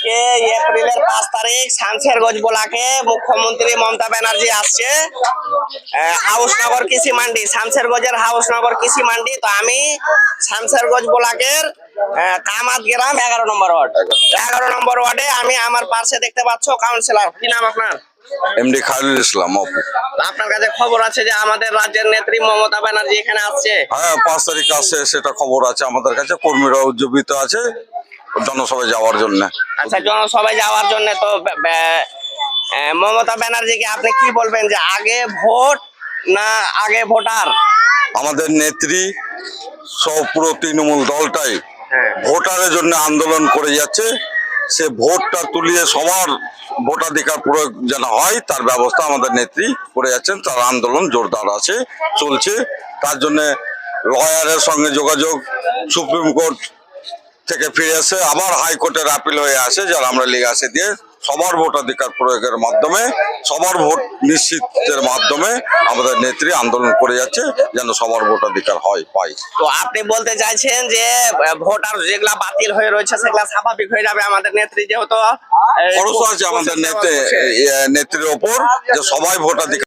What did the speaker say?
আজকে এপ্রিলের 5 তারিখ শামশেরগঞ্জ ব্লকে মুখ্যমন্ত্রী মমতা ব্যানার্জি আসছে হাউসনগর কৃষি মান্ডি, শামশেরগঞ্জের হাউসনগর কৃষি মান্ডি। তো আমি শামশেরগঞ্জ ব্লকের কামাত গ্রাম 11 নম্বর ওয়ার্ড, 11 নম্বর ওয়ার্ডে আমি আমার পাশে দেখতে পাচ্ছ কাউন্সিলর। কি নাম আপনার? এমডি খায়রুল ইসলাম অপু। আপনার কাছে খবর আছে যে আমাদের রাজ্যের নেত্রী মমতা ব্যানার্জি এখানে আসছে? হ্যাঁ, 5 তারিখ আসছে, সেটা খবর আছে আমাদের কাছে। কর্মীরা উজ্জীবিত আছে জনসভায় যাওয়ার জন্য। আচ্ছা, জনসভায় যাওয়ার জন্য। তো মমতা ব্যানার্জিকে আপনি কি বলবেন যে আগে ভোট না আগে ভোটার? আমাদের নেত্রী সব পুরো তৃণমূল দলটাই ভোটারের জন্য আন্দোলন করে যাচ্ছে। সে ভোটটা তুলিয়ে সবার ভোটাধিকার প্রয়োগ যেন হয় তার ব্যবস্থা আমাদের নেত্রী করে যাচ্ছেন। তার আন্দোলন জোরদার আছে, চলছে। তার জন্য লয়ারের সঙ্গে যোগাযোগ, সুপ্রিম কোর্ট থেকে ফিরে আসে, আবার হাইকোর্টের আপিল হয়ে আসে, যারা আমরা লিগ আসে দিয়ে সবার ভোটাধিকার প্রয়োগের মাধ্যমে, সবার ভোট নিশ্চিতের মাধ্যমে আমাদের নেত্রী আন্দোলন করে যাচ্ছে যেন সবার ভোটাধিকার হয় পাই। তো আপনি বলতে চাইছেন যে ভোটার যেগুলা বাতিল হয়ে রয়েছে সেগুলা স্বাভাবিক হয়ে যাবে আমাদের নেত্রী যেহেতু ভরসা আছে আমাদের নেত্রীর ওপর যে সবাই ভোটাধিকার